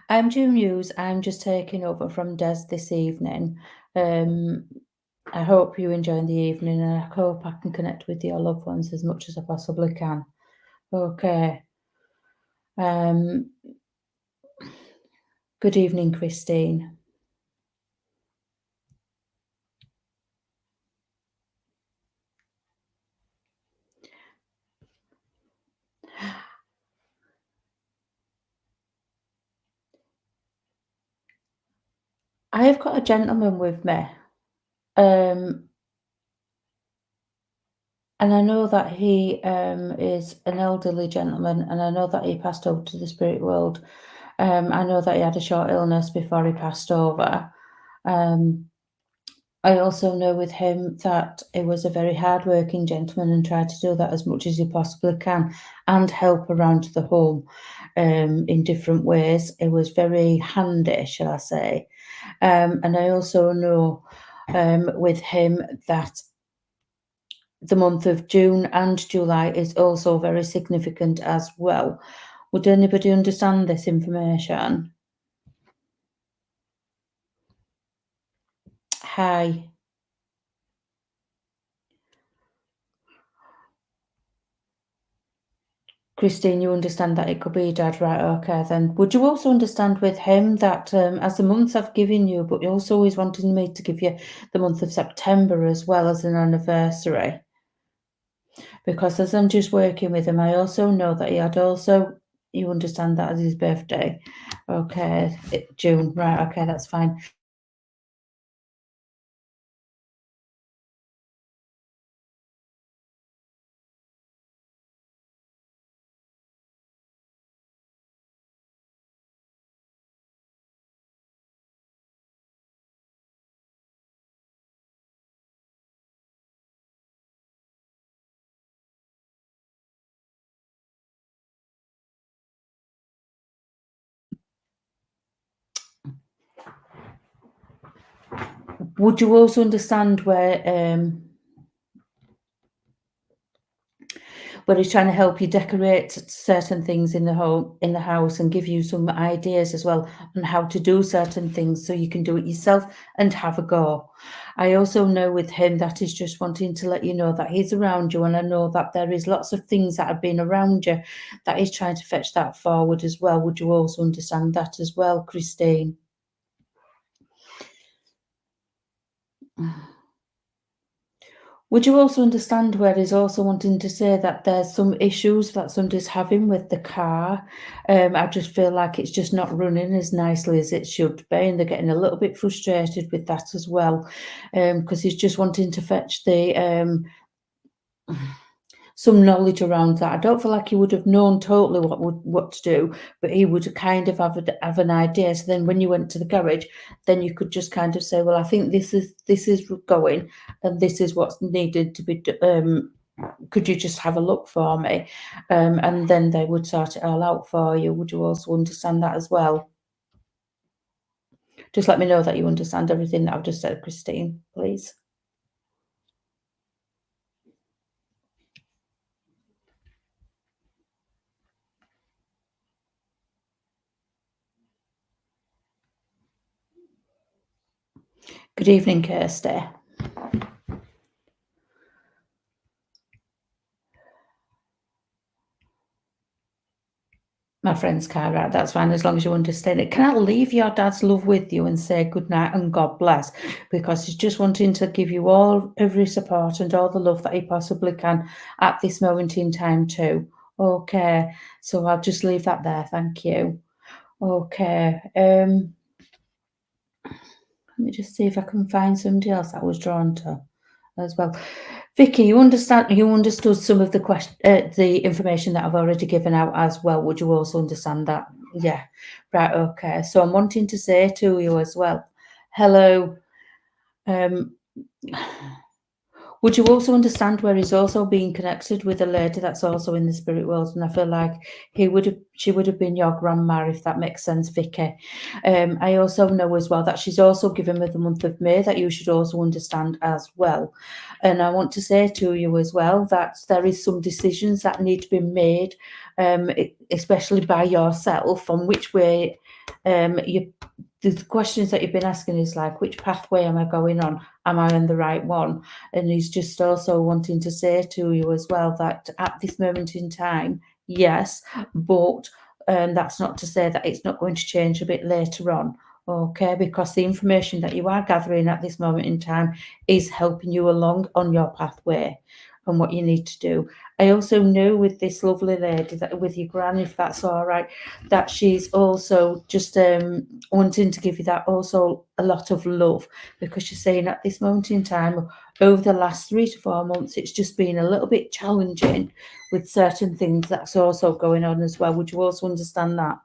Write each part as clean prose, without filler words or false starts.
I'm June News. I'm just taking over from Des this evening. Um, I hope you're enjoying the evening, and I hope I can connect with your loved ones as much as I possibly can. Okay. Um, Good evening, Christine. I have got a gentleman with me, um, and I know that he is an elderly gentleman, and I know that he passed over to the spirit world. I know that he had a short illness before he passed over. Um, I also know with him that he was a very hardworking gentleman and tried to do that as much as he possibly can and help around the home in different ways. It was very handy, shall I say. And I also know with him that the month of June and July is also very significant as well. Would anybody understand this information? Hi. Christine, you understand that it could be Dad, right? Okay, then. Would you also understand with him that as the months I've given you, but you also always wanted me to give you the month of September as well as an anniversary? Because as I'm just working with him, I also know that he had also, you understand that as his birthday. Okay, June, right? Okay, that's fine. Would you also understand where he's trying to help you decorate certain things in the home, in the house, and give you some ideas as well on how to do certain things so you can do it yourself and have a go. I also know with him that he's just wanting to let you know that he's around you, and I know that there is lots of things that have been around you that he's trying to fetch that forward as well. Would you also understand that as well, Christine? Would you also understand where he's also wanting to say that there's some issues that somebody's having with the car? I just feel like it's just not running as nicely as it should be, and they're getting a little bit frustrated with that as well, because he's just wanting to fetch the some knowledge around that. I don't feel like he would have known totally what to do, but he would kind of have an idea. So then when you went to the garage, then you could just kind of say, "Well, I think this is going, and this is what's needed to be could you just have a look for me?" And then they would sort it all out for you. Would you also understand that as well? Just let me know that you understand everything that I've just said, Christine, please. Good evening, Kirsty. My friend's car, right, that's fine as long as you understand it. Can I leave your dad's love with you and say good night and God bless? Because he's just wanting to give you all every support and all the love that he possibly can at this moment in time too. Okay, so I'll just leave that there. Thank you. Okay. Let me just see if I can find somebody else that I was drawn to as well. Vicky, you understood some of the information that I've already given out as well. Would you also understand that? Yeah. Right, okay. So I'm wanting to say to you as well, hello. Um, Would you also understand where he's also being connected with a lady that's also in the spirit world? And I feel like she would have been your grandma, if that makes sense, Vicky. I also know as well that she's also given me the month of May that you should also understand as well. And I want to say to you as well that there is some decisions that need to be made, especially by yourself, on which way the questions that you've been asking is like, which pathway am I going on? Am I on the right one? And he's just also wanting to say to you as well that at this moment in time, yes, but that's not to say that it's not going to change a bit later on. Okay, because the information that you are gathering at this moment in time is helping you along on your pathway and what you need to do. I also know with this lovely lady, that with your gran, if that's all right, that she's also just wanting to give you that also a lot of love, because she's saying at this moment in time, over the last 3 to 4 months, it's just been a little bit challenging with certain things that's also going on as well. Would you also understand that?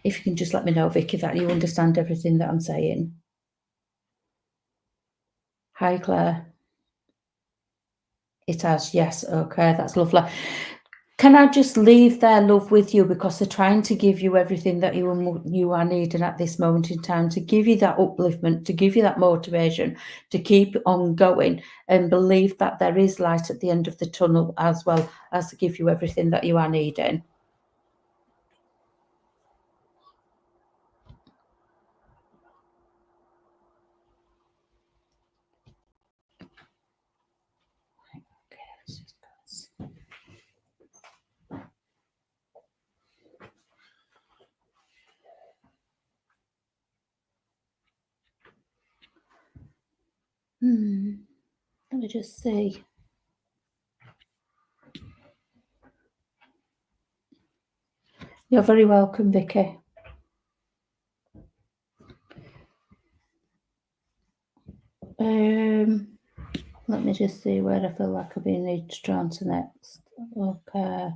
If you can just let me know, Vicky, that you understand everything that I'm saying. Hi, Claire. It has, yes. Okay, that's lovely. Can I just leave their love with you, because they're trying to give you everything that you are needing at this moment in time, to give you that upliftment, to give you that motivation, to keep on going, and believe that there is light at the end of the tunnel, as well as to give you everything that you are needing. Let me just see. You're very welcome, Vicky. Let me just see where I feel like I've been need to turn to next. Okay.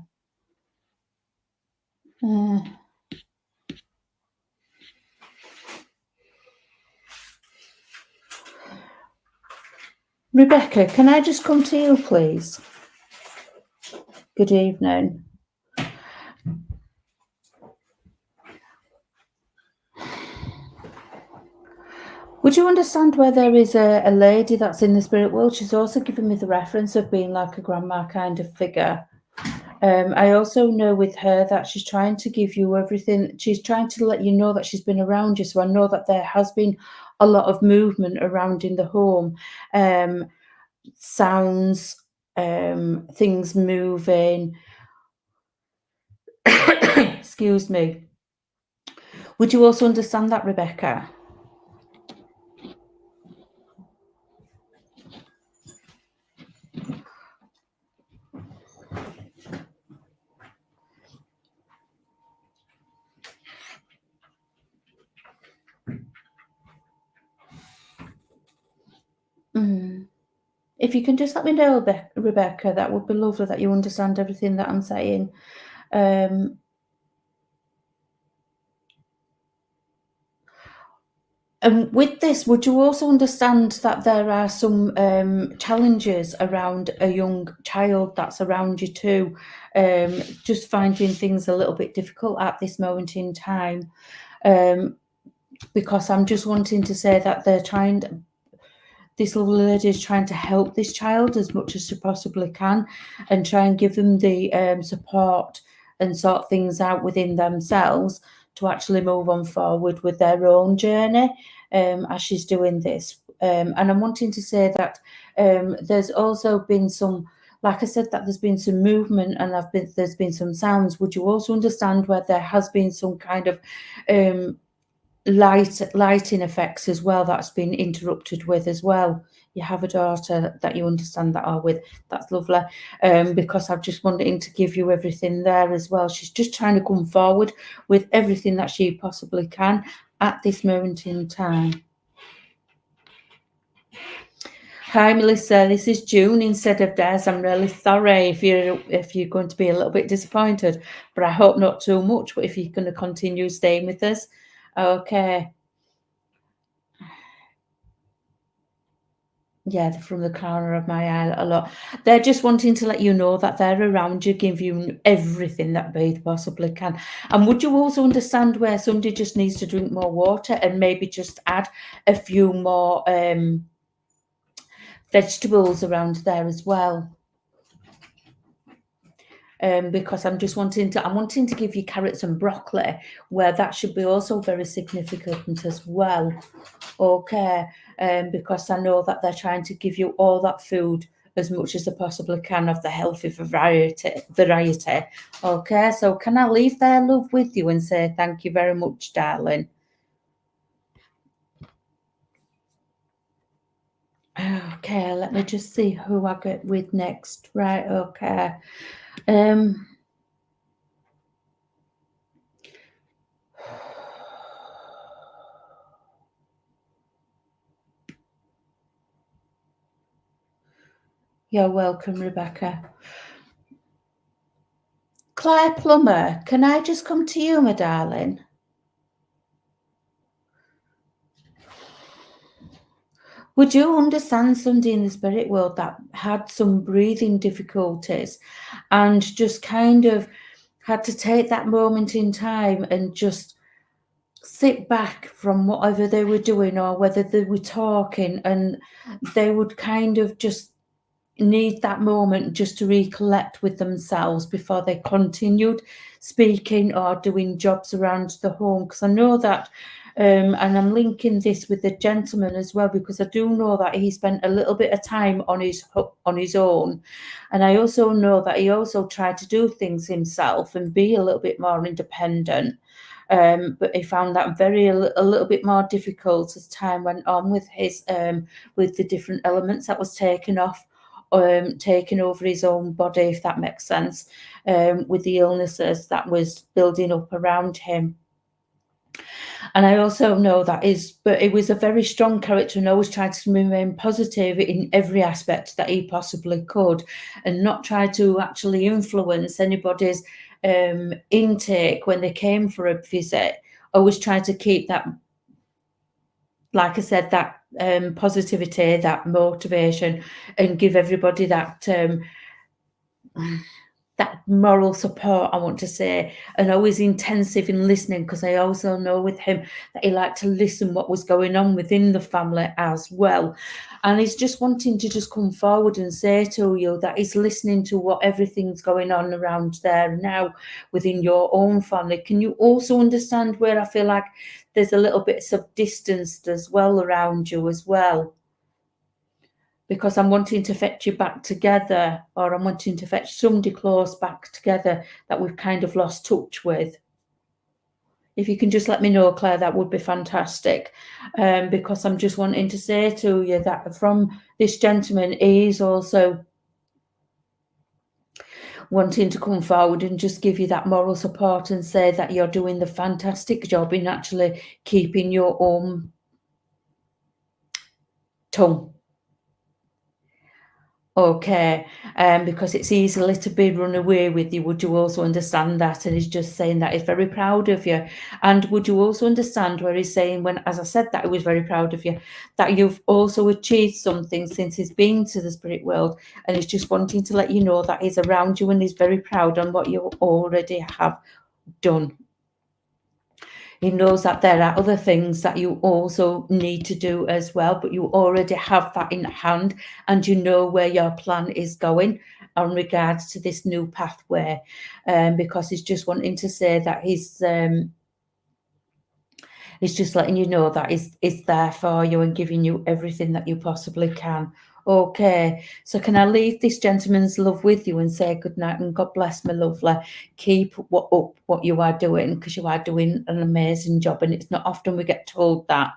Rebecca, can I just come to you, please? Good evening. Would you understand where there is a lady that's in the spirit world? She's also given me the reference of being like a grandma kind of figure. I also know with her that she's trying to give you everything. She's trying to let you know that she's been around you. So I know that there has been a lot of movement around in the home. Sounds, things moving. Excuse me. Would you also understand that, Rebecca? If you can just let me know, Rebecca, that would be lovely, that you understand everything that I'm saying. And with this, would you also understand that there are some challenges around a young child that's around you too? Just finding things a little bit difficult at this moment in time. Because I'm just wanting to say that this little lady is trying to help this child as much as she possibly can, and try and give them the support and sort things out within themselves to actually move on forward with their own journey, as she's doing this. And I'm wanting to say that there's also been some, like I said, that there's been some movement, and there's been some sounds. Would you also understand where there has been some kind of lighting effects as well that's been interrupted with as well? You have a daughter that you understand that are with. That's lovely. Because I'm just wanting to give you everything there as well. She's just trying to come forward with everything that she possibly can at this moment in time. Hi, Melissa. This is June instead of Des. I'm really sorry if you're going to be a little bit disappointed, but I hope not too much. But if you're going to continue staying with us, okay. Yeah, they're from the corner of my eye a lot. They're just wanting to let you know that they're around you, give you everything that they possibly can. And would you also understand where somebody just needs to drink more water and maybe just add a few more vegetables around there as well? Because I'm wanting to give you carrots and broccoli, where that should be also very significant as well. Okay, because I know that they're trying to give you all that food as much as they possibly can of the healthy variety. Okay, so can I leave their love with you and say thank you very much, darling? Okay, let me just see who I get with next. Right, okay. You're welcome, Rebecca. Claire Plummer, can I just come to you, my darling? Would you understand somebody in the spirit world that had some breathing difficulties and just kind of had to take that moment in time and just sit back from whatever they were doing or whether they were talking, and they would kind of just need that moment just to recollect with themselves before they continued speaking or doing jobs around the home? Because I know that and I'm linking this with the gentleman as well, because I do know that he spent a little bit of time on his own, and I also know that he also tried to do things himself and be a little bit more independent. But he found that a little bit more difficult as time went on with his with the different elements that was taking over his own body, if that makes sense, with the illnesses that was building up around him. And I also know but it was a very strong character and always tried to remain positive in every aspect that he possibly could, and not try to actually influence anybody's intake when they came for a visit. Always try to keep that, like I said, that positivity, that motivation, and give everybody that moral support, I want to say, and always intensive in listening, because I also know with him that he liked to listen what was going on within the family as well. And he's just wanting to just come forward and say to you that he's listening to what everything's going on around there now within your own family. Can you also understand where I feel like there's a little bit of distance as well around you as well? Because I'm wanting to fetch you back together, or I'm wanting to fetch somebody close back together that we've kind of lost touch with. If you can just let me know, Claire, that would be fantastic. Because I'm just wanting to say to you that from this gentleman, he's also wanting to come forward and just give you that moral support and say that you're doing the fantastic job in actually keeping your own tongue. Okay, because it's easily to be run away with you. Would you also understand that? And he's just saying that he's very proud of you. And would you also understand where he's saying, when, as I said, that he was very proud of you, that you've also achieved something since he's been to the spirit world, and he's just wanting to let you know that he's around you and he's very proud on what you already have done. He knows that there are other things that you also need to do as well, but you already have that in hand, and you know where your plan is going on regards to this new pathway. Because he's just wanting to say that he's just letting you know that he's there for you and giving you everything that you possibly can. Okay, so can I leave this gentleman's love with you and say good night and God bless, my lovely. Keep up what you are doing, because you are doing an amazing job, and it's not often we get told that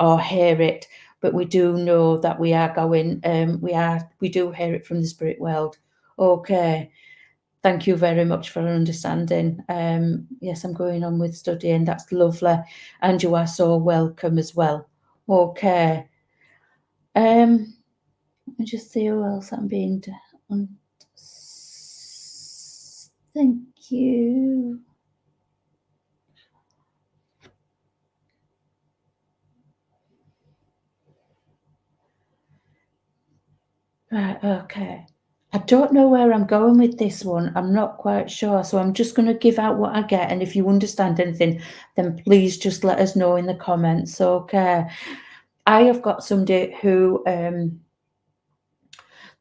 or hear it, but we do know that we are going. We do hear it from the spirit world. Okay. Thank you very much for understanding. Yes, I'm going on with studying. That's lovely. And you are so welcome as well. Okay. Let me just see who else I'm being done. Thank you. Right, okay. I don't know where I'm going with this one. I'm not quite sure. So I'm just going to give out what I get. And if you understand anything, then please just let us know in the comments. Okay. I have got somebody who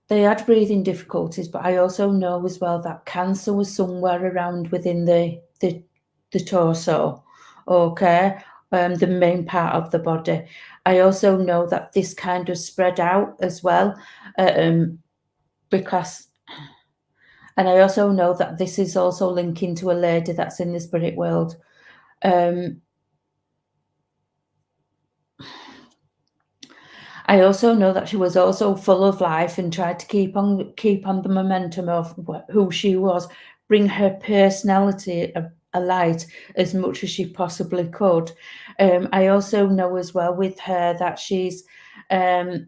they had breathing difficulties, but I also know as well that cancer was somewhere around within the torso. Okay. The main part of the body. I also know that this kind of spread out as well. Because and I also know that this is also linking to a lady that's in the spirit world. Um, I also know that she was also full of life and tried to keep on the momentum of who she was, bring her personality alight as much as she possibly could. I also know as well with her that she's um,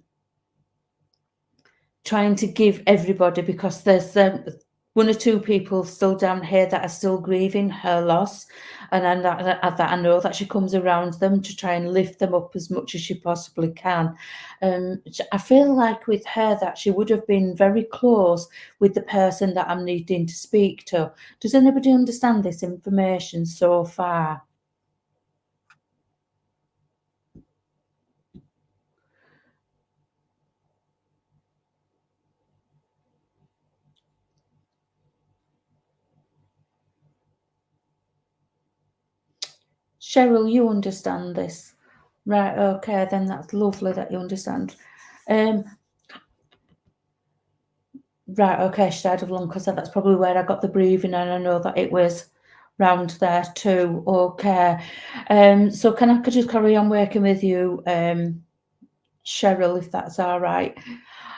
trying to give everybody, because there's one or two people still down here that are still grieving her loss, and then that I know that she comes around them to try and lift them up as much as she possibly can. I feel like with her that she would have been very close with the person that I'm needing to speak to. Does anybody understand this information so far? Cheryl, you understand this? Right, okay, then that's lovely that you understand. Um, Right, okay, shade of lung, because that's probably where I got the breathing, and I know that it was round there too. Okay. So could just carry on working with you, Cheryl, if that's all right.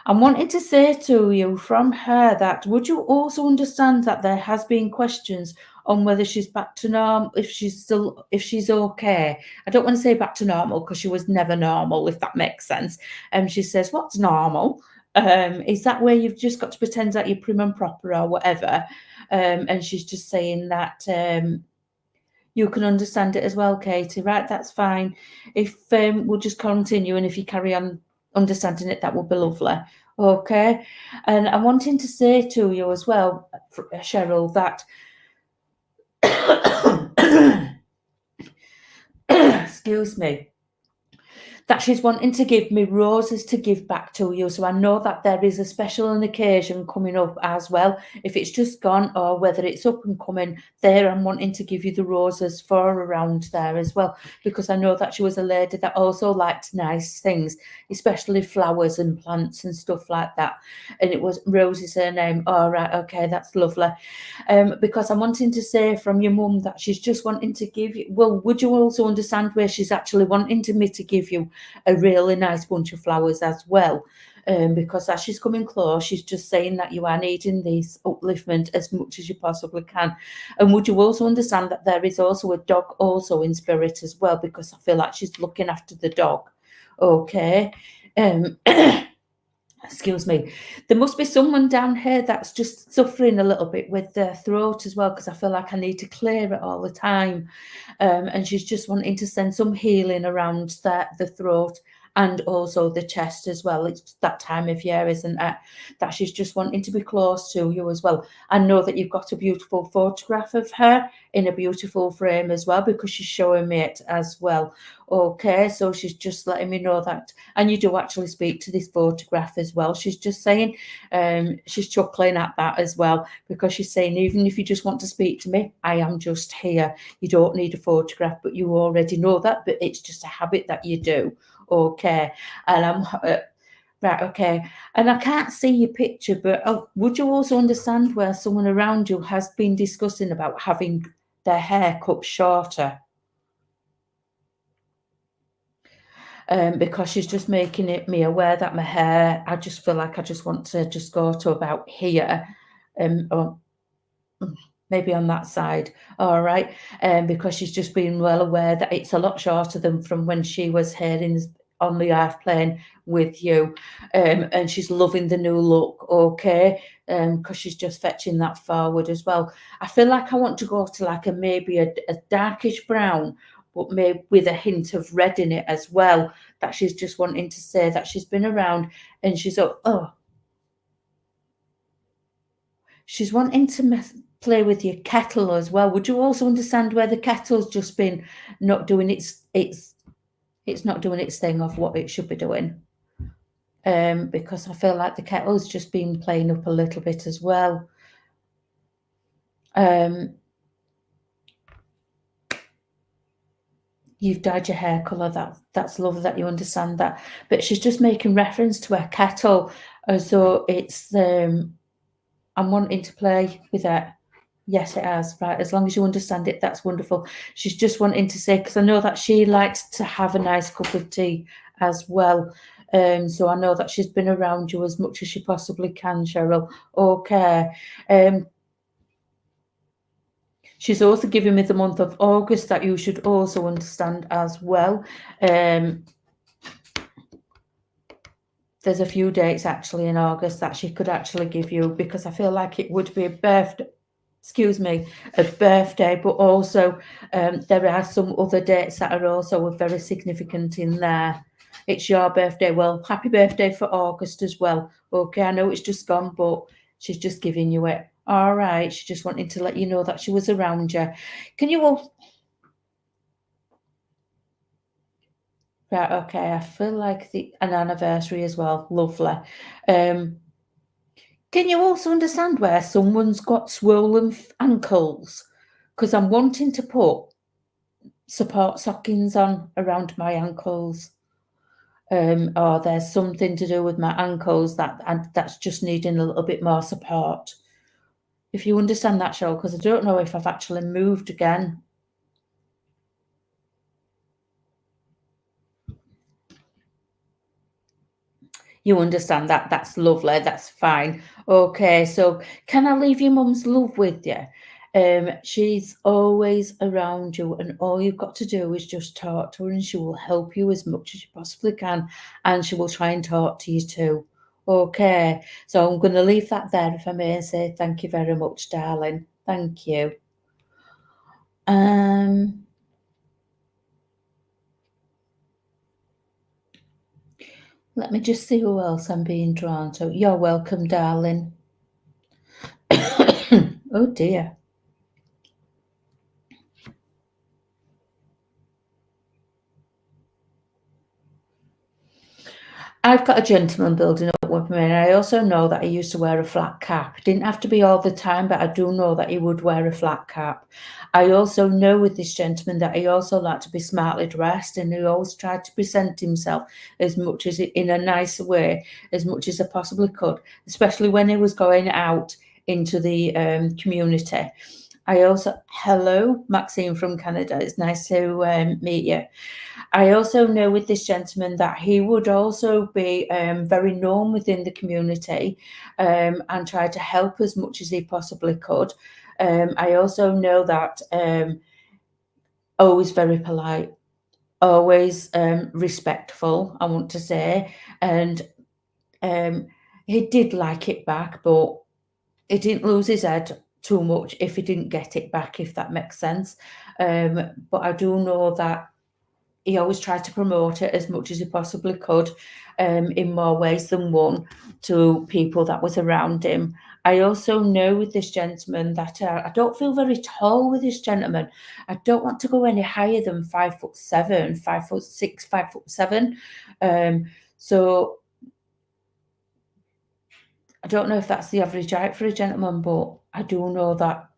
I'm wanting to say to you from her that would you also understand that there has been questions on whether she's back to normal, if she's okay. I don't want to say back to normal because she was never normal, if that makes sense. She says, "What's normal? Is that where you've just got to pretend that you're prim and proper or whatever?" And she's just saying that you can understand it as well, Katie. Right, that's fine. If we'll just continue, and if you carry on understanding it, that would be lovely. Okay. And I'm wanting to say to you as well, Cheryl, that excuse me, that she's wanting to give me roses to give back to you. So I know that there is a special an occasion coming up as well. If it's just gone or whether it's up and coming, there I'm wanting to give you the roses for around there as well, because I know that she was a lady that also liked nice things, especially flowers and plants and stuff like that. And it was Rosie's her name. All right, okay, that's lovely. Because I'm wanting to say from your mum that she's just wanting to give you. Well, would you also understand where she's actually wanting to me to give you a really nice bunch of flowers as well? Because as she's coming close, she's just saying that you are needing this upliftment as much as you possibly can. And would you also understand that there is also a dog also in spirit as well, because I feel like she's looking after the dog. Okay. Um, excuse me. There must be someone down here that's just suffering a little bit with their throat as well, because I feel like I need to clear it all the time. And she's just wanting to send some healing around the throat and also the chest as well. It's that time of year, isn't it? That she's just wanting to be close to you as well. I know that you've got a beautiful photograph of her in a beautiful frame as well, because she's showing me it as well. Okay, so she's just letting me know that, and you do actually speak to this photograph as well. She's just saying, she's chuckling at that as well, because she's saying, even if you just want to speak to me, I am just here. You don't need a photograph, but you already know that, but it's just a habit that you do. Okay. And I'm right, okay. And I can't see your picture, but would you also understand where someone around you has been discussing about having their hair cut shorter? Because she's just making me aware that my hair, I just feel like I just want to just go to about here, or maybe on that side. All right. Because she's just been well aware that it's a lot shorter than from when she was here on the earth plane with you, and she's loving the new look, okay, because she's just fetching that forward as well. I feel like I want to go to like maybe a darkish brown, but maybe with a hint of red in it as well, that she's just wanting to say that she's been around, and she's wanting to play with your kettle as well. Would you also understand where the kettle's just been not doing it's not doing its thing of what it should be doing? Because I feel like the kettle's just been playing up a little bit as well. You've dyed your hair colour. That's lovely that you understand that. But she's just making reference to her kettle as though it's I'm wanting to play with it. Yes, it has. Right. As long as you understand it, that's wonderful. She's just wanting to say, because I know that she likes to have a nice cup of tea as well. So I know that she's been around you as much as she possibly can, Cheryl. Okay. She's also given me the month of August that you should also understand as well. There's a few dates actually in August that she could actually give you, because I feel like it would be a birthday, but also there are some other dates that are also very significant in there. It's your birthday. Well, happy birthday for August as well. Okay, I know it's just gone, but she's just giving you it. All right, she just wanted to let you know that she was around you. Can you all... Right, okay, I feel like an anniversary as well. Lovely. Can you also understand where someone's got swollen ankles? Because I'm wanting to put support stockings on around my ankles. Or there's something to do with my ankles that's just needing a little bit more support. If you understand that, Cheryl, because I don't know if I've actually moved again. You understand that? That's lovely. That's fine. Okay, so can I leave your mum's love with you? She's always around you, and all you've got to do is just talk to her, and she will help you as much as you possibly can, and she will try and talk to you too. Okay, so I'm going to leave that there, if I may, and say thank you very much, darling. Thank you. Let me just see who else I'm being drawn to. You're welcome, darling. Oh dear. I've got a gentleman building up with me, and I also know that he used to wear a flat cap. It didn't have to be all the time, but I do know that he would wear a flat cap. I also know with this gentleman that he also liked to be smartly dressed, and he always tried to present himself as much as in a nice way, as much as I possibly could, especially when he was going out into the community. I also, hello, Maxine from Canada. It's nice to meet you. I also know with this gentleman that he would also be very known within the community and try to help as much as he possibly could. I also know that always very polite, always respectful, I want to say. And he did like it back, but he didn't lose his head too much if he didn't get it back, if that makes sense. But I do know that he always tried to promote it as much as he possibly could, in more ways than one, to people that was around him. I also know with this gentleman that I don't feel very tall with this gentleman. I don't want to go any higher than 5'7", 5'6", 5'7". So I don't know if that's the average height for a gentleman, but I do know that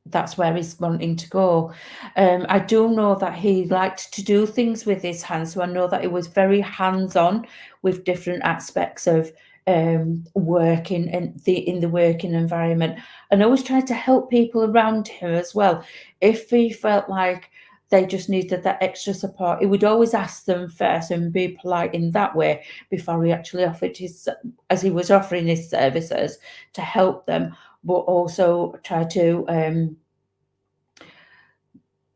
that's where he's wanting to go. I do know that he liked to do things with his hands, so I know that he was very hands-on with different aspects of working in the working environment, and always tried to help people around him as well. If he felt like they just needed that extra support, he would always ask them first and be polite in that way before he actually offered as he was offering his services to help them, but also try to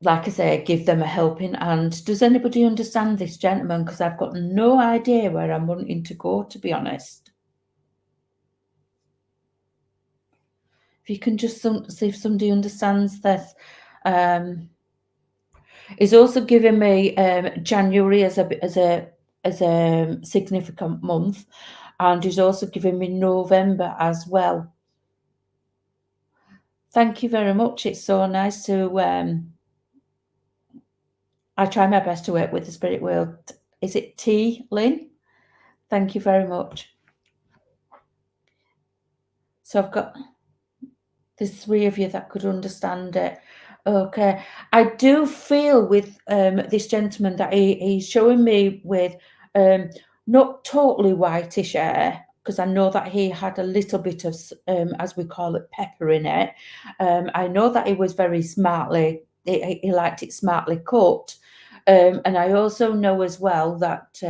like I say, give them a helping hand. Does anybody understand this gentleman? Because I've got no idea where I'm wanting to go, to be honest. If you can just see if somebody understands this. He's also given me January as a significant month, and he's also given me November as well. Thank you very much. It's so nice to. I try my best to work with the spirit world. Is it T, Lynn? Thank you very much. So I've got there's three of you that could understand it. Okay. I do feel with this gentleman that he's showing me with not totally whitish hair, because I know that he had a little bit of, as we call it, pepper in it. I know that he was very smartly, he liked it smartly cut. And I also know as well that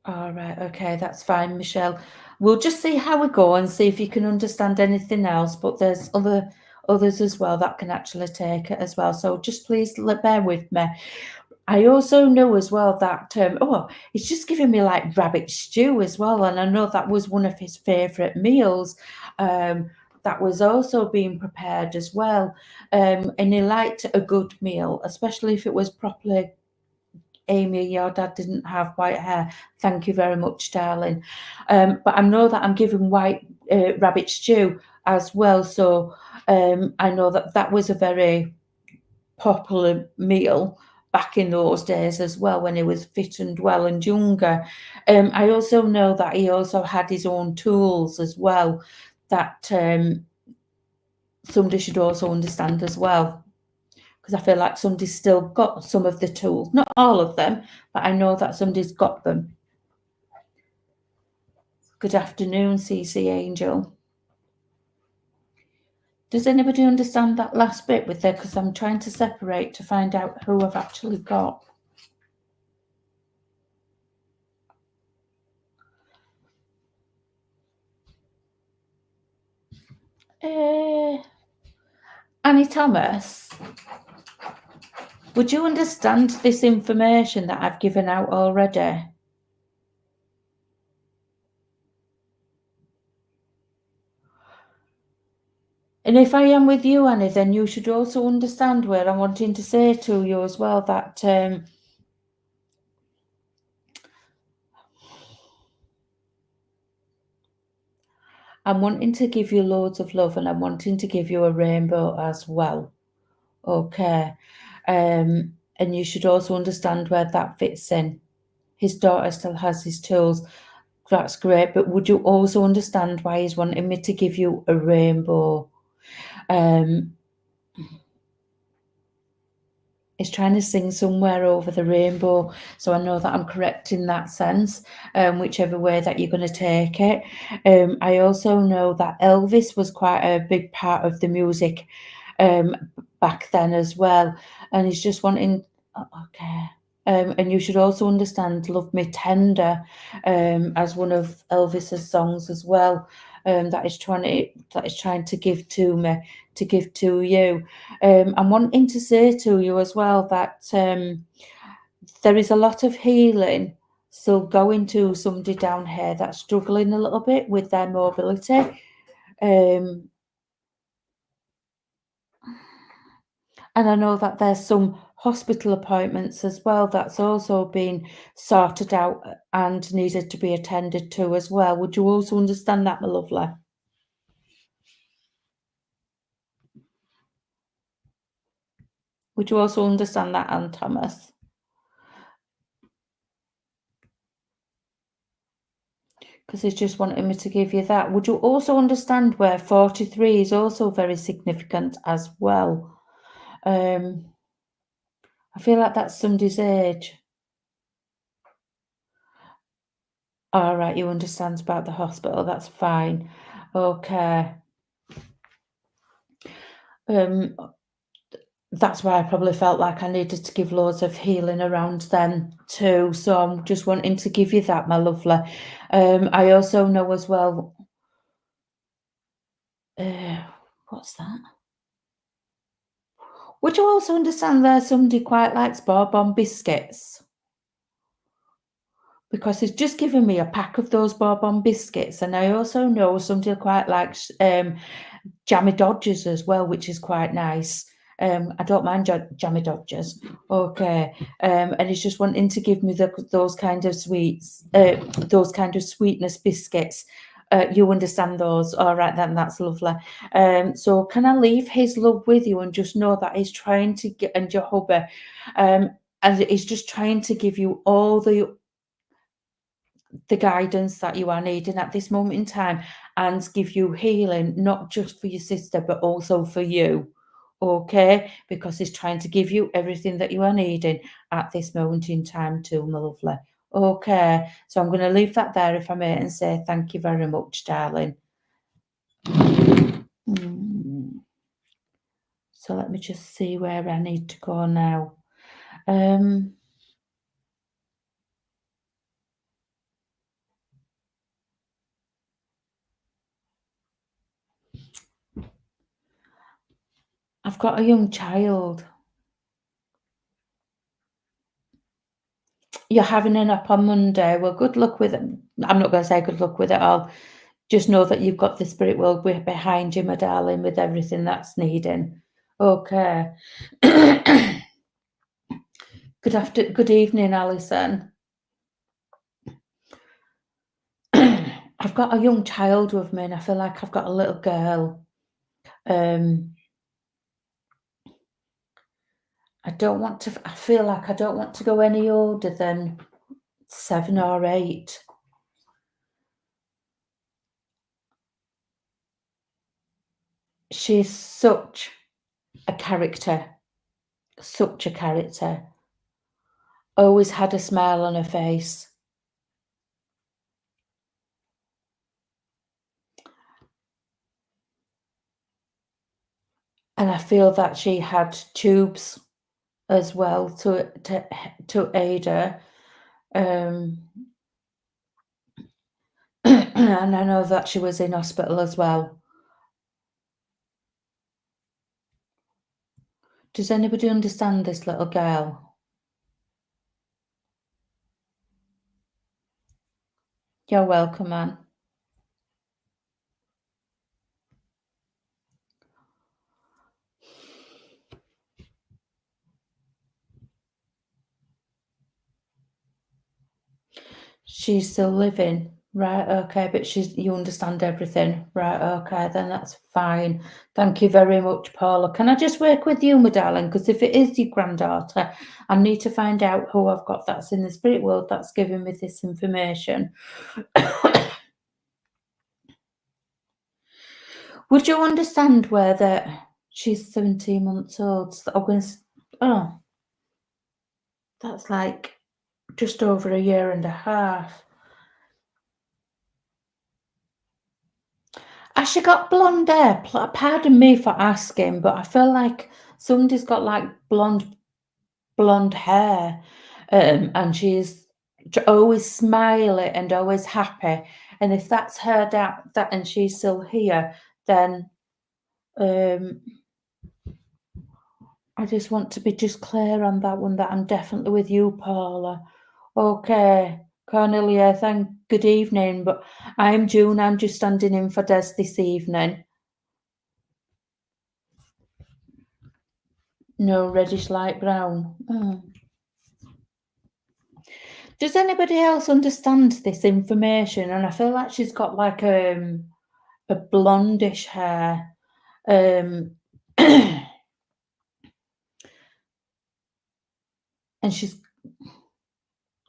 all right, okay, that's fine, Michelle. We'll just see how we go and see if you can understand anything else. But there's others as well that can actually take it as well. So just please bear with me. I also know as well that he's just giving me like rabbit stew as well, and I know that was one of his favourite meals. That was also being prepared as well, and he liked a good meal, especially if it was properly. Amy, your dad didn't have white hair. Thank you very much, darling. But I know that I'm giving white rabbit stew as well. So I know that that was a very popular meal back in those days as well when he was fit and well and younger. I also know that he also had his own tools as well that somebody should also understand as well, because I feel like somebody's still got some of the tools, not all of them, but I know that somebody's got them. Good afternoon, CC Angel. Does anybody understand that last bit with there? Because I'm trying to separate to find out who I've actually got. Annie Thomas, would you understand this information that I've given out already? And if I am with you, Annie, then you should also understand where I'm wanting to say to you as well that I'm wanting to give you loads of love, and I'm wanting to give you a rainbow as well. Okay. And you should also understand where that fits in. His daughter still has his tools. That's great. But would you also understand why he's wanting me to give you a rainbow? He's trying to sing somewhere over the rainbow. So I know that I'm correct in that sense, whichever way that you're going to take it. I also know that Elvis was quite a big part of the music back then as well. And he's just wanting, okay. And you should also understand Love Me Tender as one of Elvis's songs as well. That is trying to give to me, to give to you. I'm wanting to say to you as well that there is a lot of healing still going to somebody down here that's struggling a little bit with their mobility. And I know that there's some hospital appointments as well that's also been sorted out and needed to be attended to as well. Would you also understand that, my lovely? Would you also understand that, Anne Thomas? Because he's just wanted me to give you that. Would you also understand where 43 is also very significant as well? I feel like that's somebody's age. All right, you understand about the hospital. That's fine. Okay. That's why I probably felt like I needed to give loads of healing around them too. So I'm just wanting to give you that, my lovely. I also know as well. Uh, what's that? Would you also understand there's somebody quite likes bourbon biscuits? Because he's just given me a pack of those bourbon biscuits, and I also know somebody quite likes jammy Dodgers as well, which is quite nice. I don't mind jammy Dodgers. Okay. And he's just wanting to give me those kind of sweets, those kind of sweetness biscuits. You understand those? All right, then that's lovely. So can I leave his love with you and just know that he's trying to get, and your hubby, and he's just trying to give you all the guidance that you are needing at this moment in time and give you healing, not just for your sister, but also for you. Okay? Because he's trying to give you everything that you are needing at this moment in time, too, my lovely. Okay. So I'm going to leave that there, if I may, and say thank you very much, darling. So let me just see where I need to go now. I've got a young child. You're having an up on Monday. Well, good luck with it. I'm not going to say good luck with it all. Just know that you've got the spirit world behind you, my darling, with everything that's needing. Okay. Good evening, Alison. I've got a young child with me, and I feel like I've got a little girl. I feel like I don't want to go any older than 7 or 8. She's such a character, such a character. Always had a smile on her face. And I feel that she had tubes as well to aid her. And I know that she was in hospital as well. Does anybody understand this little girl? You're welcome, Anne. She's still living. Right, okay, but you understand everything. Right, okay, then that's fine. Thank you very much, Paula. Can I just work with you, my darling? Because if it is your granddaughter, I need to find out who I've got that's in the spirit world that's giving me this information. Would you understand she's 17 months old? So that's like just over a year and a half. Has she got blonde hair? Pardon me for asking, but I feel like somebody's got like blonde hair, and she's always smiling and always happy. And if that's her that and she's still here, then I just want to be just clear on that one, that I'm definitely with you, Paula. Okay, Cornelia, good evening, but I'm June. I'm just standing in for Des this evening. No, reddish light brown. Oh. Does anybody else understand this information? And I feel like she's got like a blondish hair. And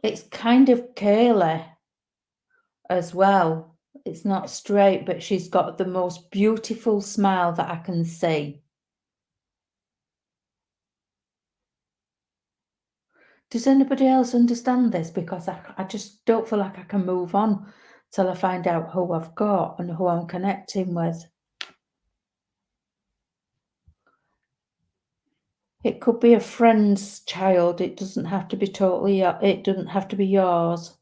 it's kind of curly as well. It's not straight, but she's got the most beautiful smile that I can see. Does anybody else understand this? Because I just don't feel like I can move on till I find out who I've got and who I'm connecting with. It could be a friend's child. It doesn't have to be it doesn't have to be yours.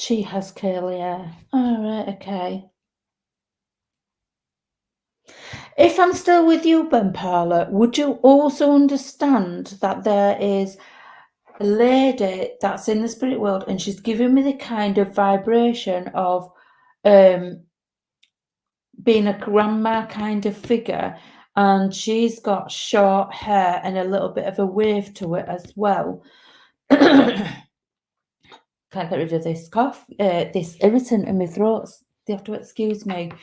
She has curly hair. All right, okay. If I'm still with you, Ben Parler, would you also understand that there is a lady that's in the spirit world and she's giving me the kind of vibration of um being a grandma kind of figure, and she's got short hair and a little bit of a wave to it as well. Can't get rid of this cough, this irritant in my throat. You have to excuse me.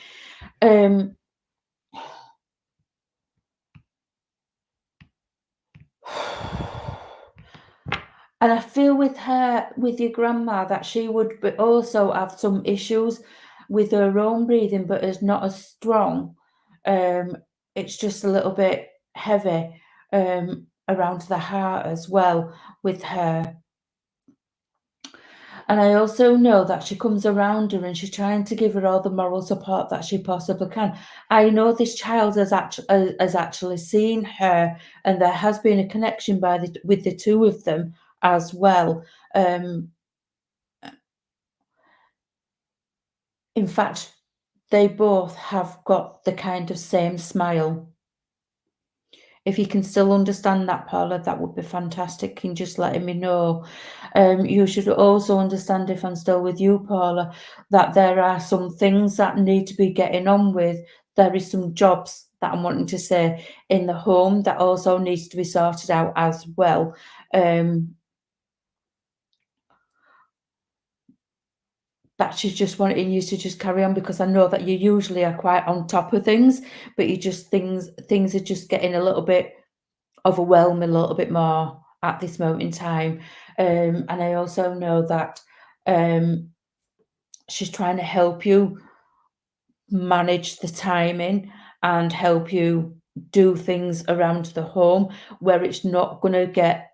Um, and I feel with her, with your grandma, that she would also have some issues with her own breathing, but is not as strong. Um, it's just a little bit heavy around the heart as well with her. And I also know that she comes around her and she's trying to give her all the moral support that she possibly can. I know this child has actually seen her, and there has been a connection with the two of them as well. Um, in fact, they both have got the kind of same smile. If you can still understand that, Paula, that would be fantastic. Can just letting me know. You should also understand, if I'm still with you, Paula, that there are some things that need to be getting on with. There is some jobs that I'm wanting to say in the home that also needs to be sorted out as well. That she's just wanting you to just carry on, because I know that you usually are quite on top of things, but you just things are just getting a little bit overwhelm a little bit more at this moment in time. And I also know that um, she's trying to help you manage the timing and help you do things around the home where it's not going to get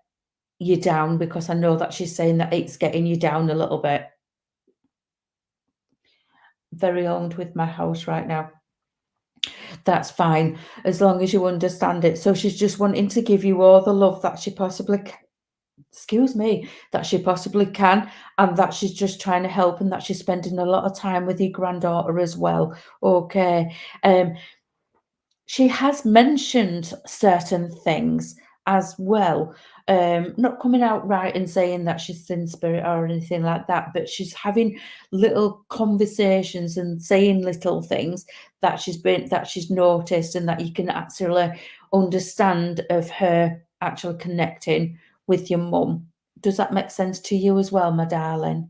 you down, because I know that she's saying that it's getting you down a little bit. Very owned with my house right now. That's fine, as long as you understand it. So she's just wanting to give you all the love that she possibly can. Excuse me, that she possibly can, and that she's just trying to help, and that she's spending a lot of time with your granddaughter as well. Okay. She has mentioned certain things as well. Not coming out right and saying that she's in spirit or anything like that, but she's having little conversations and saying little things that she's noticed, and that you can actually understand of her actually connecting with your mum. Does that make sense to you as well, my darling?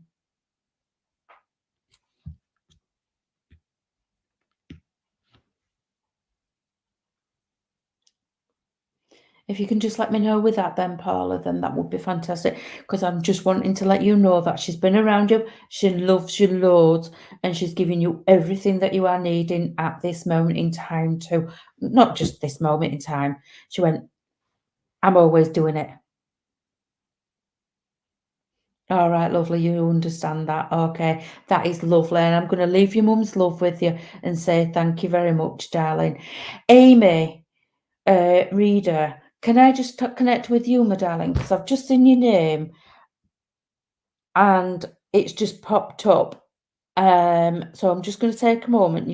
If you can just let me know with that then, Paula, then that would be fantastic. Because I'm just wanting to let you know that she's been around you, she loves you loads, and she's giving you everything that you are needing at this moment in time too. Not just this moment in time. She went, I'm always doing it. All right, lovely. You understand that. Okay, that is lovely. And I'm going to leave your mum's love with you and say thank you very much, darling. Amy, reader, can I just connect with you, my darling? Because I've just seen your name and it's just popped up. So I'm just going to take a moment.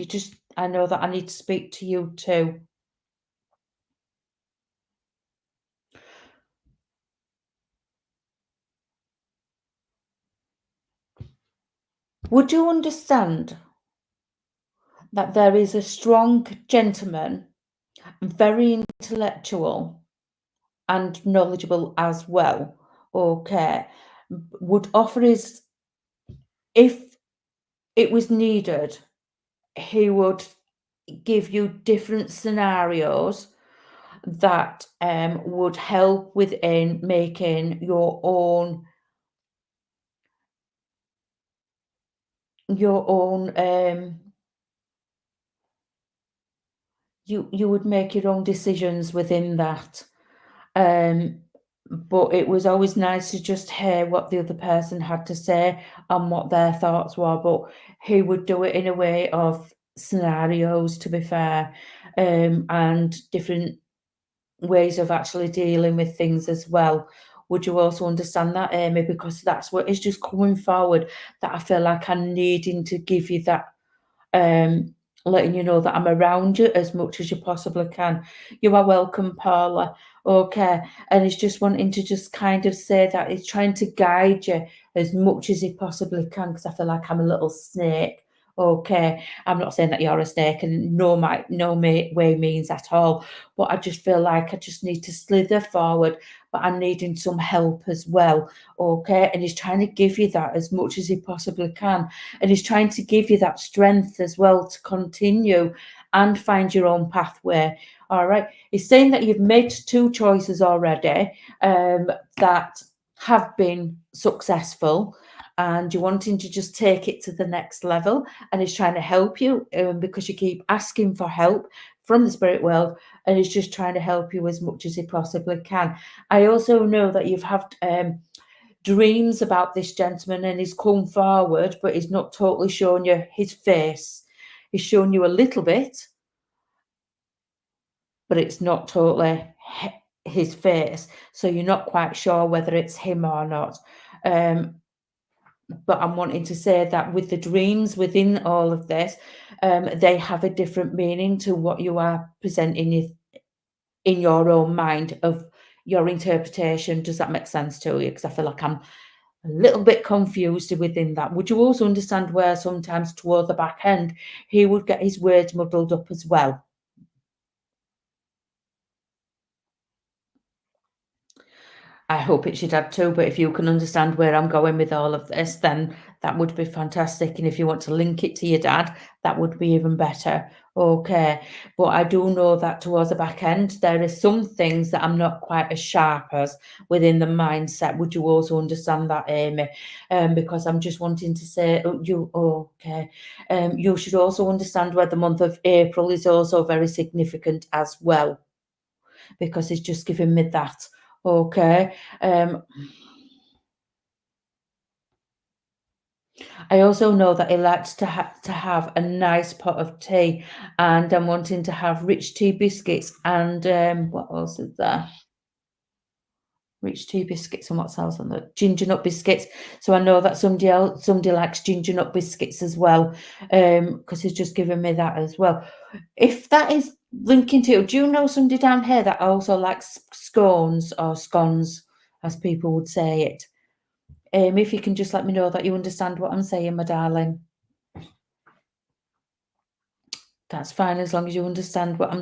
I know that I need to speak to you too. Would you understand that there is a strong gentleman, very intellectual and knowledgeable as well? Okay, would offer his, if it was needed, he would give you different scenarios that would help within making your own you would make your own decisions within that. Um, but it was always nice to just hear what the other person had to say and what their thoughts were. But he would do it in a way of scenarios, to be fair, and different ways of actually dealing with things as well. Would you also understand that, Amy? Because that's what is just coming forward, that I feel like I'm needing to give you that, um, letting you know that I'm around you as much as you possibly can. You are welcome, Paula. Okay. And he's just wanting to just kind of say that he's trying to guide you as much as he possibly can, because I feel like I'm a little snake. Okay. I'm not saying that you're a snake, and way means at all. But I just feel like I just need to slither forward, but I'm needing some help as well. Okay. And he's trying to give you that as much as he possibly can. And he's trying to give you that strength as well to continue and find your own pathway. All right. He's saying that you've made two choices already, that have been successful, and you're wanting to just take it to the next level. And he's trying to help you, because you keep asking for help from the spirit world, and he's just trying to help you as much as he possibly can. I also know that you've had dreams about this gentleman, and he's come forward, but he's not totally shown you his face. He's shown you a little bit, but it's not totally his face. So you're not quite sure whether it's him or not. Um, but I'm wanting to say that with the dreams within all of this, they have a different meaning to what you are presenting in your own mind of your interpretation. Does that make sense to you? Because I feel like I'm a little bit confused within that. Would you also understand where sometimes toward the back end he would get his words muddled up as well? I hope it's your dad too, but if you can understand where I'm going with all of this, then that would be fantastic. And if you want to link it to your dad, that would be even better. Okay. But I do know that towards the back end, there are some things that I'm not quite as sharp as within the mindset. Would you also understand that, Amy? Because I'm just wanting to say, okay. You should also understand where the month of April is also very significant as well, because he's just given me that. Okay. Um, I also know that he likes to have a nice pot of tea, and I'm wanting to have rich tea biscuits and what else is there? Rich tea biscuits, and what else on the ginger nut biscuits. So I know that somebody likes ginger nut biscuits as well, because he's just given me that as well. If that is linking to, do you know somebody down here that also likes scones, or scones, as people would say it? If you can just let me know that you understand what I'm saying, my darling. That's fine, as long as you understand what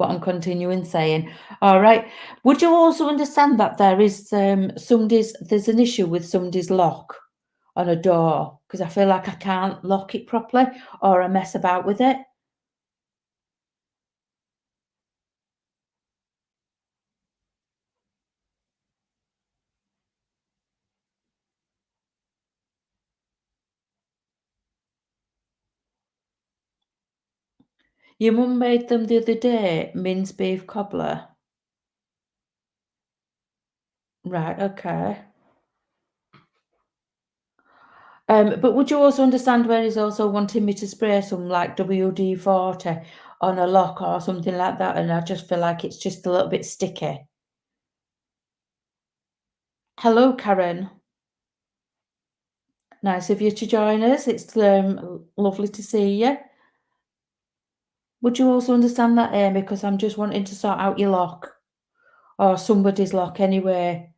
I'm continuing saying. All right. Would you also understand that there is there's an issue with somebody's lock on a door? Because I feel like I can't lock it properly, or I mess about with it. Your mum made them the other day, mince beef cobbler. Right, okay. But would you also understand where he's also wanting me to spray some like WD-40 on a lock or something like that, and I just feel like it's just a little bit sticky. Hello, Karen. Nice of you to join us. It's lovely to see you. Would you also understand that, Amy? Because I'm just wanting to sort out your lock, or somebody's lock anyway.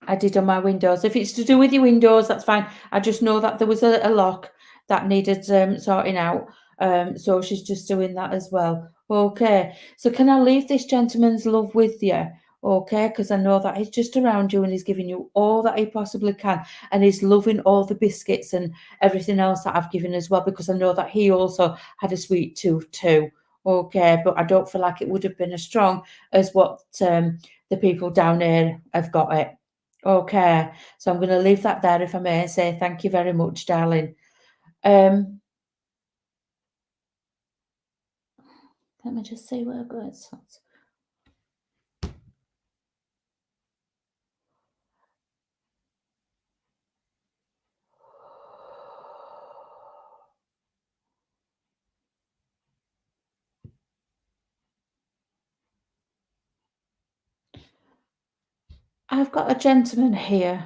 I did on my windows. If it's to do with your windows, that's fine. I just know that there was a lock that needed sorting out. So she's just doing that as well. Okay. So can I leave this gentleman's love with you? Okay, because I know that he's just around you and he's giving you all that he possibly can, and he's loving all the biscuits and everything else that I've given as well, because I know that he also had a sweet tooth too. Okay, but I don't feel like it would have been as strong as what the people down here have got it. Okay, so I'm gonna leave that there, if I may say thank you very much, darling. Um, Let me just see where I've got it. I've got a gentleman here,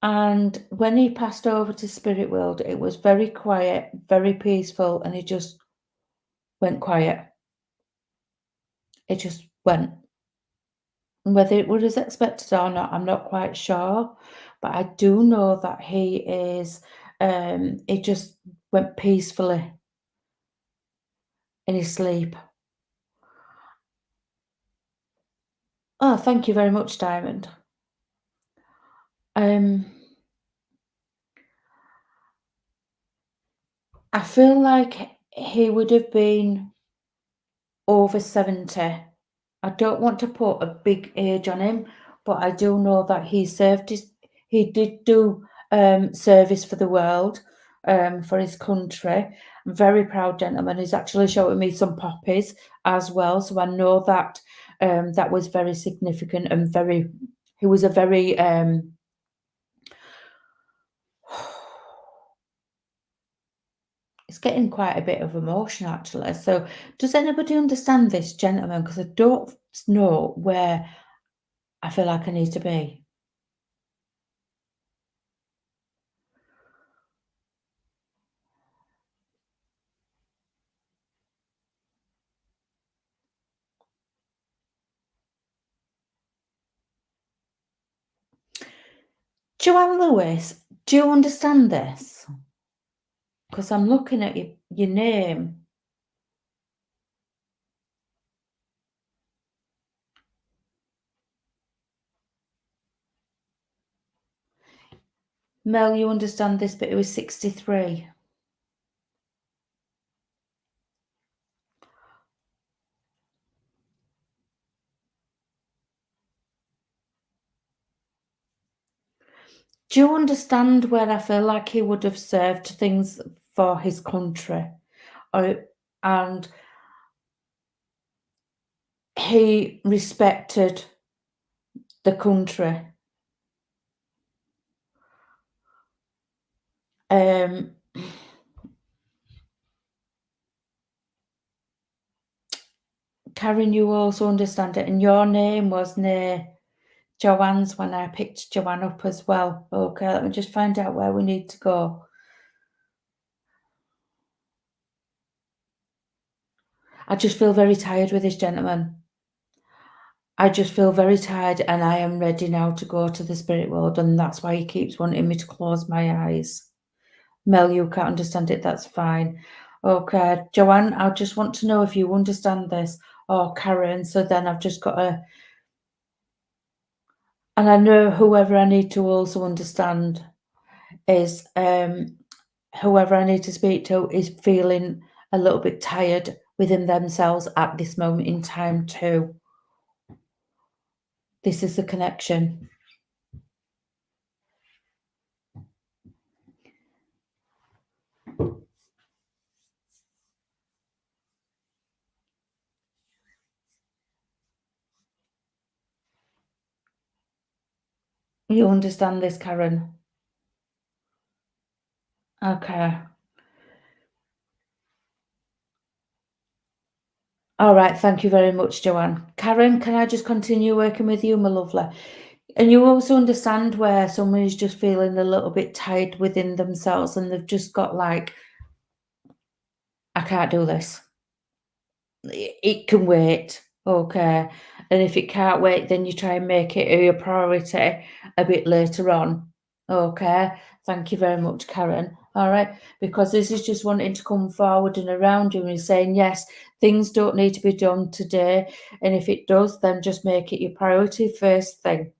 and when he passed over to spirit world, it was very quiet, very peaceful, and he just went quiet. It just went. Whether it was expected or not, I'm not quite sure, but I do know that he just went peacefully in his sleep. Oh, thank you very much, Diamond. Um, I feel like he would have been over 70. I don't want to put a big age on him, but I do know that he did do service for the world, for his country. Very proud gentleman. He's actually showing me some poppies as well, so I know that that was very significant and very. He was a very it's getting quite a bit of emotion actually. So, does anybody understand this gentleman? Because I don't know where I feel like I need to be. Joanne Lewis, do you understand this? Because I'm looking at your name. Mel, you understand this, but it was 63. Do you understand where I feel like he would have served things for his country? Or, and he respected the country. Um, Karen, you also understand it, and your name was near Joanne's when I picked Joanne up as well. Okay, let me just find out where we need to go. I just feel very tired with this gentleman. I just feel very tired and I am ready now to go to the spirit world, and that's why he keeps wanting me to close my eyes. Mel, you can't understand it, that's fine. Okay, Joanne, I just want to know if you understand this, or Karen, so then I've just got to, and I know whoever I need to also understand is whoever I need to speak to is feeling a little bit tired within themselves at this moment in time too. This is the connection. You understand this, Karen? Okay. All right. Thank you very much, Joanne. Karen, can I just continue working with you, my lovely? And you also understand where someone is just feeling a little bit tired within themselves and they've just got like, I can't do this. It can wait. Okay. And if it can't wait, then you try and make it your priority a bit later on. Okay. Thank you very much, Karen. All right. Because this is just wanting to come forward and around you and saying, yes, things don't need to be done today. And if it does, then just make it your priority first thing.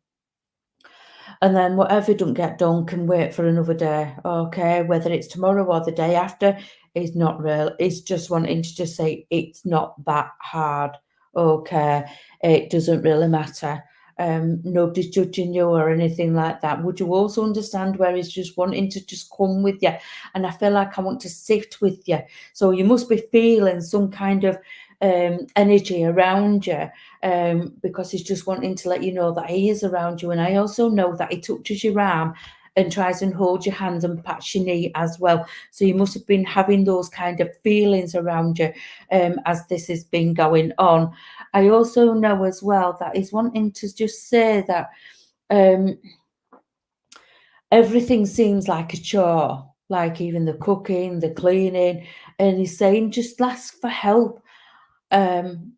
And then whatever don't get done can wait for another day. Okay. Whether it's tomorrow or the day after is not real. It's just wanting to just say it's not that hard. Okay. It doesn't really matter. Nobody's judging you or anything like that. Would you also understand where he's just wanting to just come with you? And I feel like I want to sit with you. So you must be feeling some kind of energy around you, because he's just wanting to let you know that he is around you. And I also know that he touches your arm and tries and holds your hands and pats your knee as well. So you must have been having those kind of feelings around you as this has been going on. I also know as well that he's wanting to just say that um, everything seems like a chore, like even the cooking, the cleaning, and he's saying just ask for help. Um,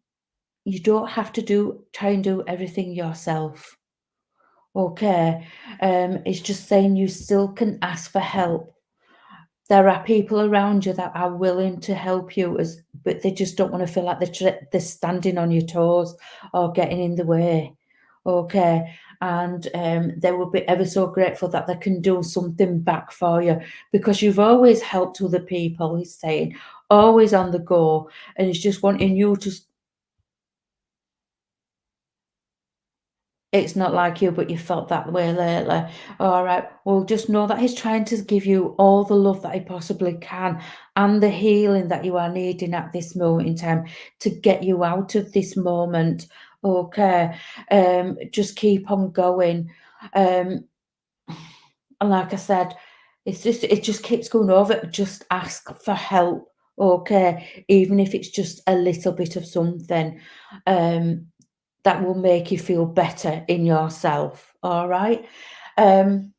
you don't have to try and do everything yourself. Okay. It's just saying you still can ask for help. There are people around you that are willing to help you, but they just don't want to feel like they're standing on your toes or getting in the way. Okay. And they will be ever so grateful that they can do something back for you because you've always helped other people, he's saying, always on the go. And he's just wanting you to it's not like you, but you felt that way lately. All right. Well, just know that he's trying to give you all the love that he possibly can and the healing that you are needing at this moment in time to get you out of this moment. Okay. Just keep on going. Um, and like I said, it just keeps going over. Just ask for help. Okay. Even if it's just a little bit of something. Um, that will make you feel better in yourself, all right? Um,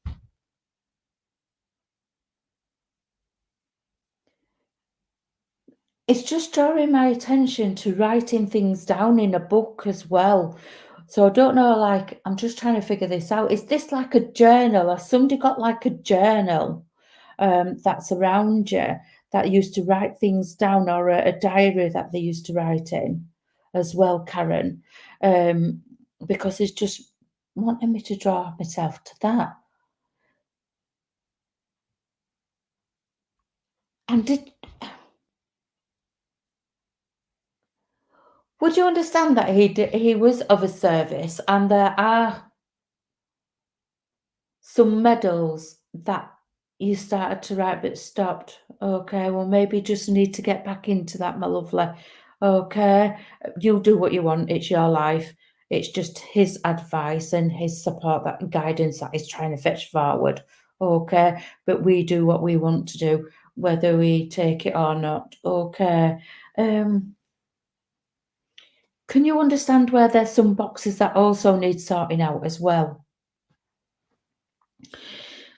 it's just drawing my attention to writing things down in a book as well. So I don't know, like, I'm just trying to figure this out. Is this like a journal? Has somebody got like a journal that's around you that used to write things down or a diary that they used to write in as well, Karen? Um, because it's just wanting me to draw myself to that. And would you understand that he was of a service and there are some medals that you started to write but stopped? Okay, well, maybe you just need to get back into that, my lovely. Okay, you'll do what you want. It's your life. It's just his advice and his support, that guidance that he's trying to fetch forward. Okay, but we do what we want to do, whether we take it or not. Okay. Um, Can you understand where there's some boxes that also need sorting out as well?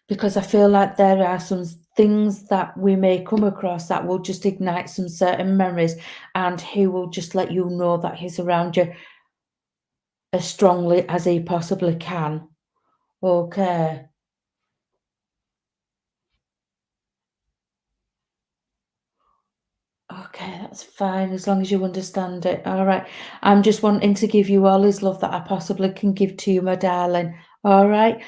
Because I feel like there are some things that we may come across that will just ignite some certain memories, and he will just let you know that he's around you as strongly as he possibly can. Okay. Okay, that's fine as long as you understand it. All right. I'm just wanting to give you all his love that I possibly can give to you, my darling. All right.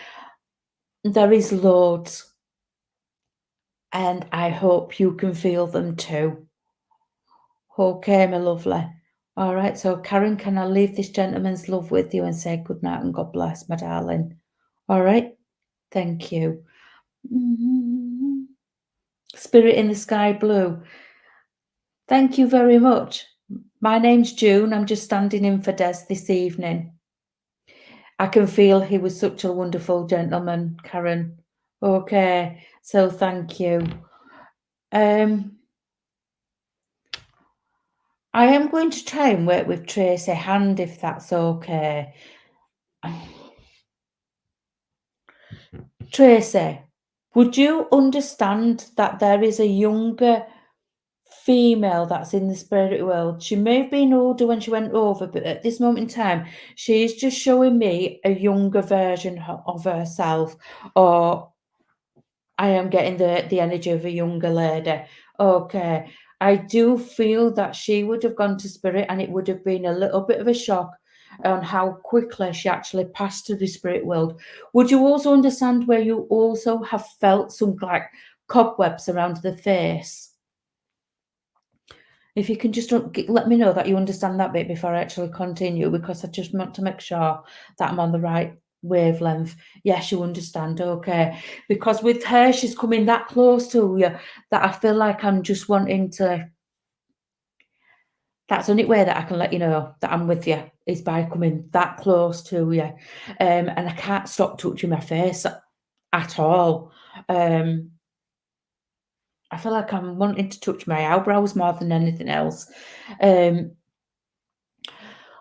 There is loads, and I hope you can feel them too. Okay, my lovely. All right, so Karen, can I leave this gentleman's love with you and say good night and God bless, my darling? All right, thank you. Mhm. Spirit in the sky blue. Thank you very much. My name's June. I'm just standing in for Des this evening. I can feel he was such a wonderful gentleman, Karen. Okay, so thank you. Um, I am going to try and work with Tracy Hand if that's okay. Tracy, would you understand that there is a younger female that's in the spirit world? She may have been older when she went over, but at this moment in time, she is just showing me a younger version of herself, or I am getting the energy of a younger lady. Okay. I do feel that she would have gone to spirit and it would have been a little bit of a shock on how quickly she actually passed to the spirit world. Would you also understand where you also have felt some like cobwebs around the face? If you can just let me know that you understand that bit before I actually continue, because I just want to make sure that I'm on the right wavelength. Yes, you understand, okay. Because with her, she's coming that close to you that I feel like I'm just wanting to. That's the only way that I can let you know that I'm with you is by coming that close to you. And I can't stop touching my face. at all. Um, I feel like I'm wanting to touch my eyebrows more than anything else. Um,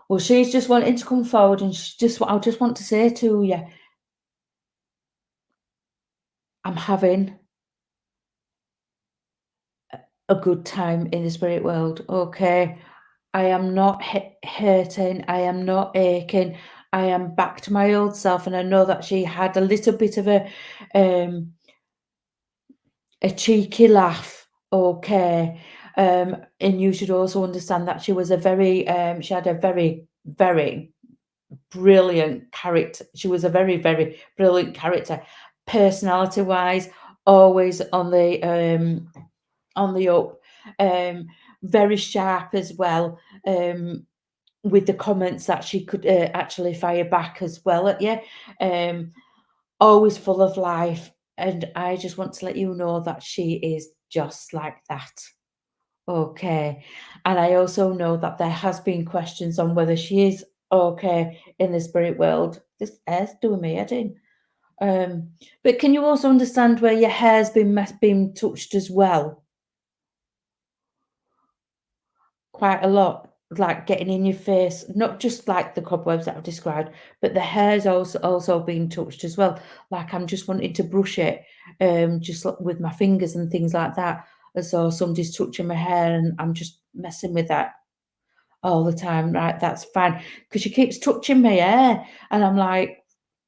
well, she's just wanting to come forward, and she just I just want to say to you, I'm having a good time in the spirit world, okay? I am not hurting, I am not aching, I am back to my old self, and I know that she had a little bit of um, a cheeky laugh, okay? And you should also understand that she was a very, she had a very, very brilliant character. She was a very, very brilliant character, personality-wise, always on the up, um, very sharp as well, with the comments that she could actually fire back as well at you. Um, Always full of life. And I just want to let you know that she is just like that. Okay. And I also know that there has been questions on whether she is okay in the spirit world. This hair's doing me head in. But can you also understand where your hair's been touched as well? Quite a lot, like getting in your face, not just like the cobwebs that I've described, but the hair's also being touched as well. Like I'm just wanting to brush it, just with my fingers and things like that, as though somebody's touching my hair and I'm just messing with that all the time. Right, that's fine, because she keeps touching my hair, and I'm like,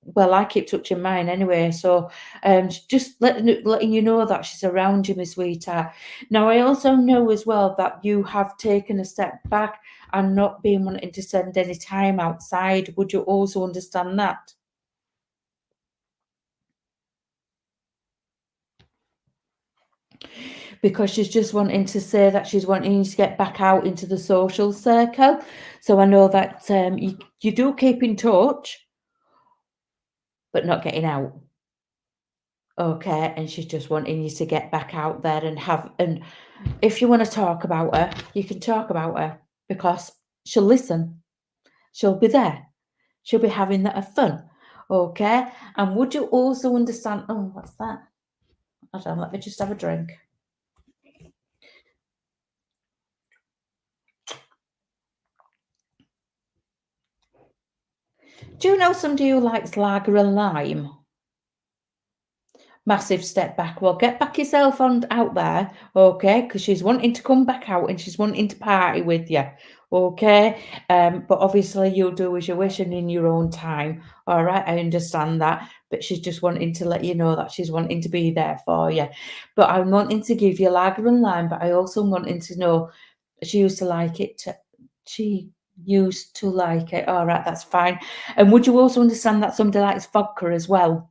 well, I keep touching mine anyway. So, just letting you know that she's around you, my sweetheart. Now, I also know as well that you have taken a step back and not been wanting to spend any time outside. Would you also understand that? Because she's just wanting to say that she's wanting you to get back out into the social circle. So I know that you do keep in touch, but not getting out. Okay, and she's just wanting you to get back out there and if you want to talk about her, you can talk about her, because she'll listen. She'll be there. She'll be having that fun. Okay. And would you also understand? Oh, what's that? Hold on, let me just have a drink. Do you know somebody who likes lager and lime? Massive step back. Well, get back yourself on out there, okay? Because she's wanting to come back out and she's wanting to party with you, okay? But obviously you'll do as you wish and in your own time. All right, I understand that. But she's just wanting to let you know that she's wanting to be there for you. But I'm wanting to give you lager and lime, but I also wanting to know she used to like it. She used to like it. All right, that's fine. And would you also understand that somebody likes vodka as well?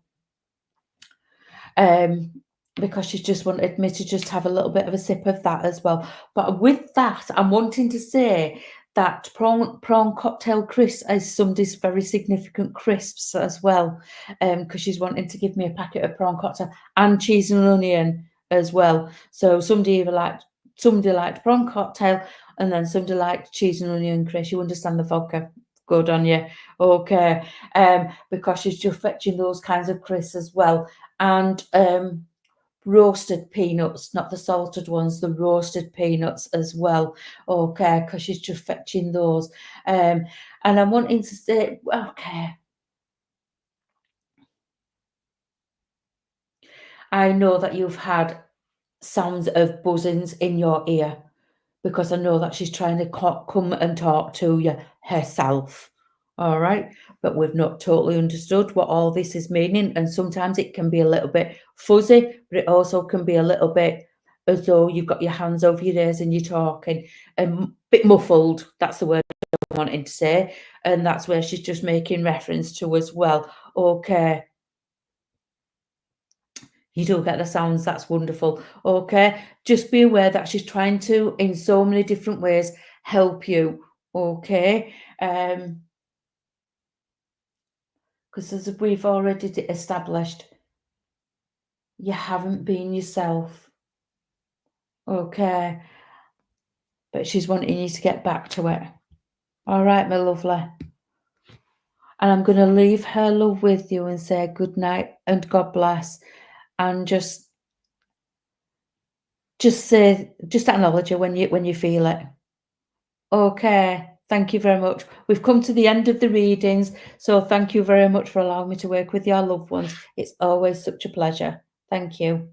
um, because she's just wanted me to just have a little bit of a sip of that as well. But with that, I'm wanting to say that prawn cocktail crisps is somebody's very significant crisps as well, because she's wanting to give me a packet of prawn cocktail and cheese and onion as well. So somebody liked prawn cocktail, and then somebody liked cheese and onion crisps. You understand the vodka? Good on you. Okay. Because she's just fetching those kinds of crisps as well, and roasted peanuts, not the salted ones, the roasted peanuts as well. Okay, because she's just fetching those. And I'm wanting to say, okay, I know that you've had sounds of buzzings in your ear, because I know that she's trying to come and talk to you herself. All right. But we've not totally understood what all this is meaning. And sometimes it can be a little bit fuzzy, but it also can be a little bit as though you've got your hands over your ears and you're talking, and a bit muffled. That's the word I'm wanting to say. And that's where she's just making reference to as well. Okay. You do get the sounds, that's wonderful. Okay, just be aware that she's trying to, in so many different ways, help you. Okay, because as we've already established, you haven't been yourself. Okay, but she's wanting you to get back to it. All right, my lovely. and I'm gonna leave her love with you and say good night and God bless, and just acknowledge her when you feel it. Okay, thank you very much. We've come to the end of the readings, so thank you very much for allowing me to work with your loved ones. It's always such a pleasure. Thank you.